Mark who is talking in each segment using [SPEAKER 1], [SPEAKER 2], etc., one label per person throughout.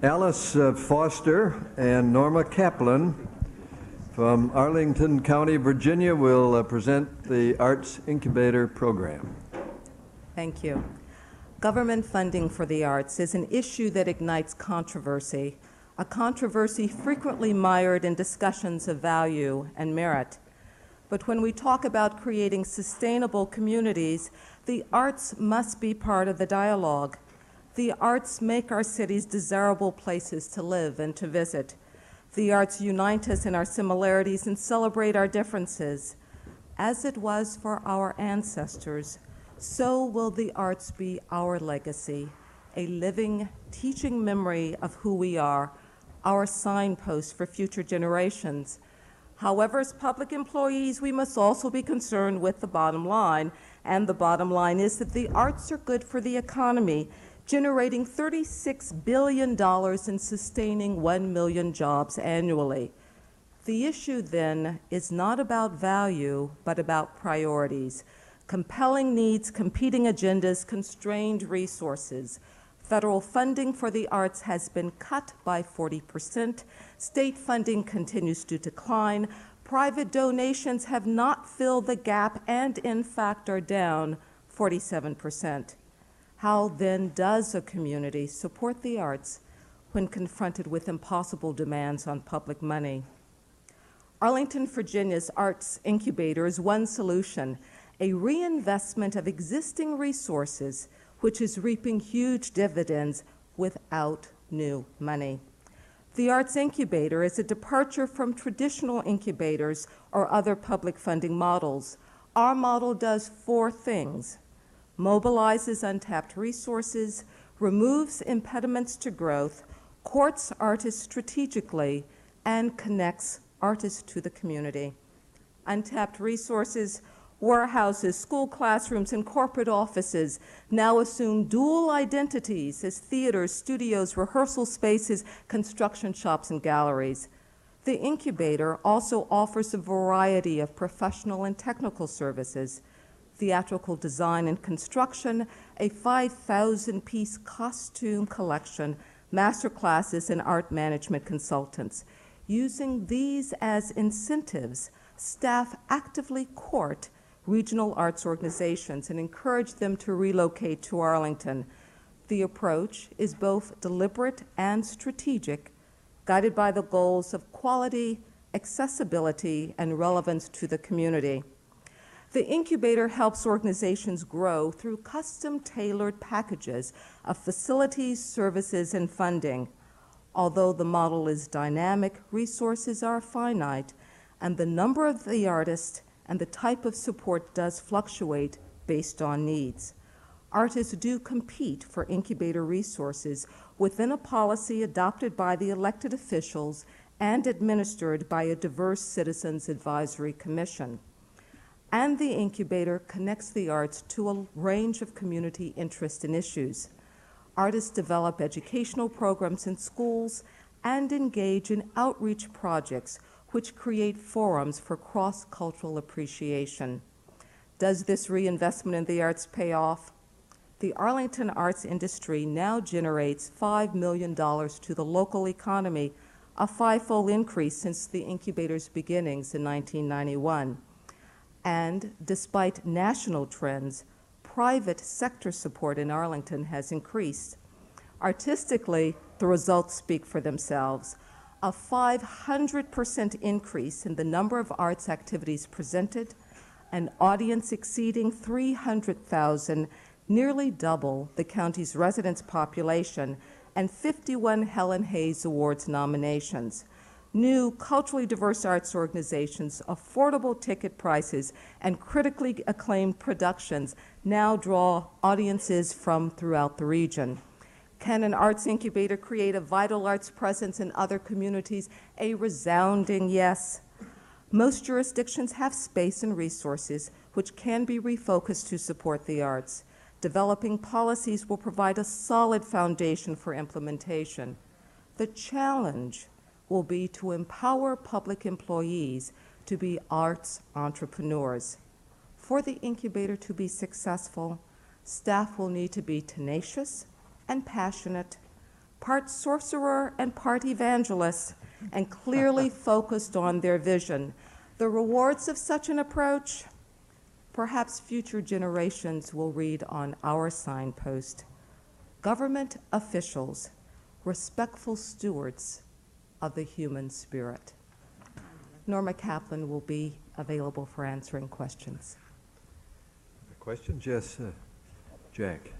[SPEAKER 1] Alice Foster and Norma Kaplan from Arlington County, Virginia, will present the Arts Incubator program.
[SPEAKER 2] Thank you. Government funding for the arts is an issue that ignites controversy, a controversy frequently mired in discussions of value and merit. But when we talk about creating sustainable communities, the arts must be part of the dialogue. The arts make our cities desirable places to live and to visit. The arts unite us in our similarities and celebrate our differences. As it was for our ancestors, so will the arts be our legacy, a living, teaching memory of who we are, our signpost for future generations. However, as public employees, we must also be concerned with the bottom line, and the bottom line is that the arts are good for the economy, generating $36 billion and sustaining 1 million jobs annually. The issue then is not about value, but about priorities. Compelling needs, competing agendas, constrained resources. Federal funding for the arts has been cut by 40%. State funding continues to decline. Private donations have not filled the gap and, in fact, are down 47%. How then does a community support the arts when confronted with impossible demands on public money? Arlington, Virginia's Arts Incubator is one solution, a reinvestment of existing resources which is reaping huge dividends without new money. The Arts Incubator is a departure from traditional incubators or other public funding models. Our model does 4 things: mobilizes untapped resources, removes impediments to growth, courts artists strategically, and connects artists to the community. Untapped resources, warehouses, school classrooms, and corporate offices now assume dual identities as theaters, studios, rehearsal spaces, construction shops, and galleries. The incubator also offers a variety of professional and technical services: theatrical design and construction, a 5,000-piece costume collection, master classes, and art management consultants. Using these as incentives, staff actively court regional arts organizations and encourage them to relocate to Arlington. The approach is both deliberate and strategic, guided by the goals of quality, accessibility, and relevance to the community. The incubator helps organizations grow through custom-tailored packages of facilities, services, and funding. Although the model is dynamic, resources are finite, and the number of the artists and the type of support does fluctuate based on needs. Artists do compete for incubator resources within a policy adopted by the elected officials and administered by a diverse Citizens Advisory Commission. And the incubator connects the arts to a range of community interests and issues. Artists develop educational programs in schools and engage in outreach projects which create forums for cross-cultural appreciation. Does this reinvestment in the arts pay off? The Arlington arts industry now generates $5 million to the local economy, a 5-fold increase since the incubator's beginnings in 1991. And despite national trends, private sector support in Arlington has increased. Artistically, the results speak for themselves. A 500% increase in the number of arts activities presented, an audience exceeding 300,000, nearly double the county's residents' population, and 51 Helen Hayes Awards nominations. New culturally diverse arts organizations, affordable ticket prices, and critically acclaimed productions now draw audiences from throughout the region. Can an arts incubator create a vital arts presence in other communities? A resounding yes. Most jurisdictions have space and resources which can be refocused to support the arts. Developing policies will provide a solid foundation for implementation. The challenge will be to empower public employees to be arts entrepreneurs. For the incubator to be successful, staff will need to be tenacious and passionate, part sorcerer and part evangelist, and clearly focused on their vision. The rewards of such an approach, perhaps future generations will read on our signpost. Government officials, respectful stewards of the human spirit. Norma Kaplan will be available for answering questions.
[SPEAKER 1] Questions? Yes, Jack.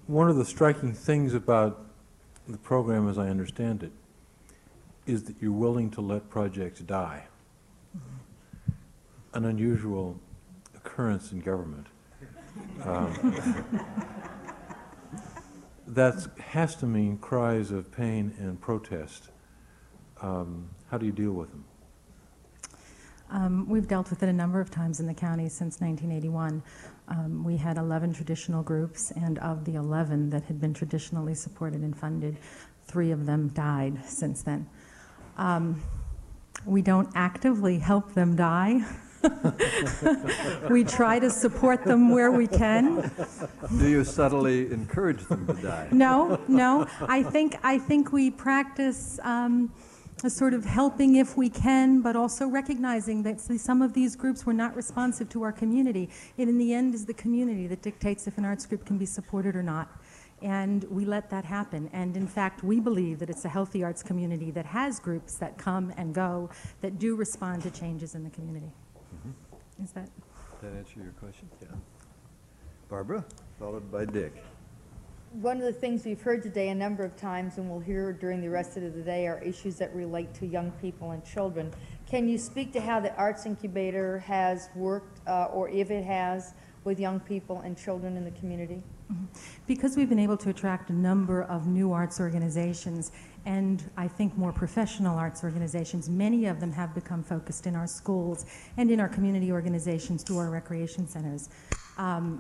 [SPEAKER 3] One of the striking things about the program, as I understand it, is that you're willing to let projects die. An unusual occurrence in government. That has to mean cries of pain and protest. How do you deal with them?
[SPEAKER 4] We've dealt with it a number of times in the county since 1981. We had 11 traditional groups, and of the 11 that had been traditionally supported and funded, 3 of them died since then. We don't actively help them die. We try to support them where we can.
[SPEAKER 1] Do you subtly encourage them to die?
[SPEAKER 4] No. I think we practice a sort of helping if we can, but also recognizing that some of these groups were not responsive to our community. It, in the end, is the community that dictates if an arts group can be supported or not. And we let that happen. And in fact, we believe that it's a healthy arts community that has groups that come and go, that do respond to changes in the community. Mm-hmm. Is that
[SPEAKER 1] answer your question? Yeah. Barbara, followed by Dick.
[SPEAKER 5] One of the things we've heard today a number of times, and we'll hear during the rest of the day, are issues that relate to young people and children. Can you speak to how the Arts Incubator has worked, or if it has, with young people and children in the community?
[SPEAKER 4] Mm-hmm. Because we've been able to attract a number of new arts organizations, and I think more professional arts organizations, many of them have become focused in our schools and in our community organizations through our recreation centers.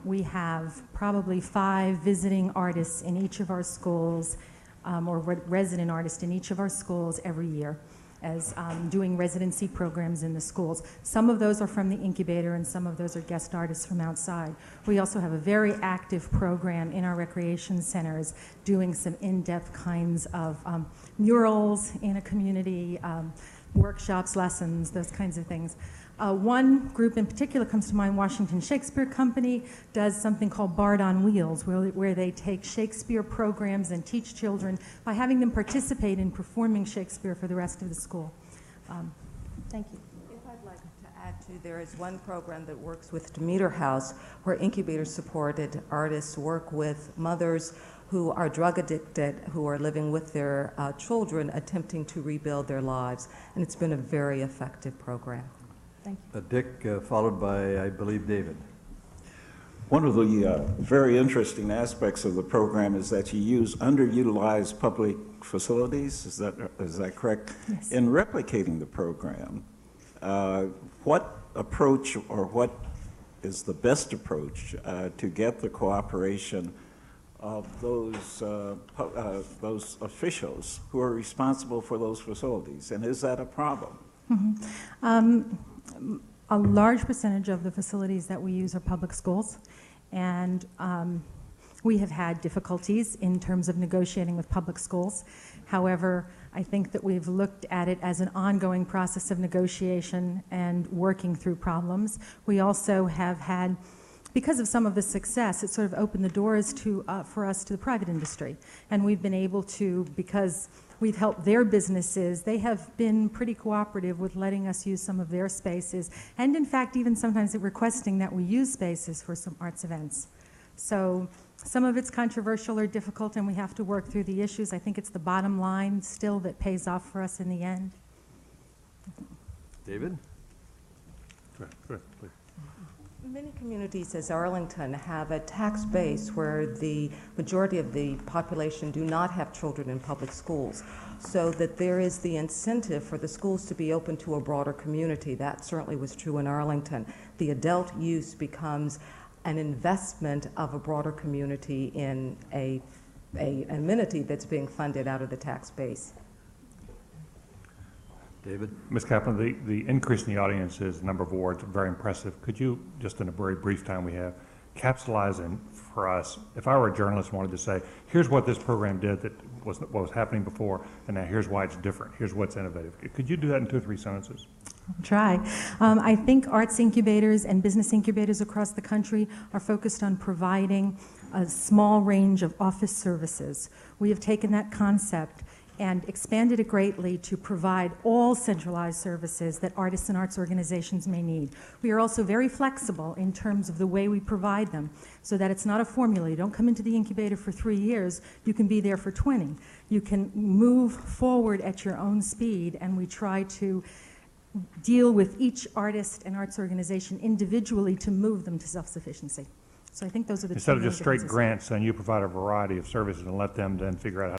[SPEAKER 4] We have probably 5 visiting artists in each of our schools, or resident artists in each of our schools every year, as doing residency programs in the schools. Some of those are from the Incubator, and some of those are guest artists from outside. We also have a very active program in our recreation centers doing some in-depth kinds of murals in a community, workshops, lessons, those kinds of things. One group in particular comes to mind, Washington Shakespeare Company, does something called Bard on Wheels, where they take Shakespeare programs and teach children by having them participate in performing Shakespeare for the rest of the school. Thank you.
[SPEAKER 2] If I'd like to add to, there is one program that works with Demeter House, where Incubator-supported artists work with mothers who are drug addicted, who are living with their children, attempting to rebuild their lives. And it's been a very effective program.
[SPEAKER 5] Thank you.
[SPEAKER 1] Dick, followed by, I believe, David.
[SPEAKER 6] One of the very interesting aspects of the program is that you use underutilized public facilities. Is that correct?
[SPEAKER 4] Yes.
[SPEAKER 6] In replicating the program, what approach, or what is the best approach to get the cooperation of those officials who are responsible for those facilities, and is that a problem?
[SPEAKER 4] Mm-hmm. A large percentage of the facilities that we use are public schools, and we have had difficulties in terms of negotiating with public schools. However, I think that we've looked at it as an ongoing process of negotiation and working through problems. We also have had, because of some of the success, it sort of opened the doors for us to the private industry, and we've been able to, because we've helped their businesses, they have been pretty cooperative with letting us use some of their spaces, and in fact even sometimes requesting that we use spaces for some arts events. So some of it's controversial or difficult, and we have to work through the issues. I think it's the bottom line still that pays off for us in the end.
[SPEAKER 1] David?
[SPEAKER 3] Go ahead, please.
[SPEAKER 2] Many communities, as Arlington, have a tax base where the majority of the population do not have children in public schools, so that there is the incentive for the schools to be open to a broader community. That certainly was true in Arlington. The adult use becomes an investment of a broader community in an amenity that's being funded out of the tax base.
[SPEAKER 1] David?
[SPEAKER 7] Ms. Kaplan, the increase in the audience is number of awards, very impressive. Could you, just in a very brief time we have, capsulizing for us, if I were a journalist and wanted to say, here's what this program did that was what was happening before, and now here's why it's different, here's what's innovative. Could you do that in 2 or 3 sentences?
[SPEAKER 4] I'll try. I think arts incubators and business incubators across the country are focused on providing a small range of office services. We have taken that concept and expanded it greatly to provide all centralized services that artists and arts organizations may need. We are also very flexible in terms of the way we provide them, so that it's not a formula. You don't come into the incubator for 3 years, you can be there for 20. You can move forward at your own speed, and we try to deal with each artist and arts organization individually to move them to self-sufficiency. So I think those are the
[SPEAKER 7] Instead
[SPEAKER 4] two
[SPEAKER 7] of
[SPEAKER 4] main
[SPEAKER 7] just straight
[SPEAKER 4] differences.
[SPEAKER 7] grants, then you provide a variety of services and let them then figure out how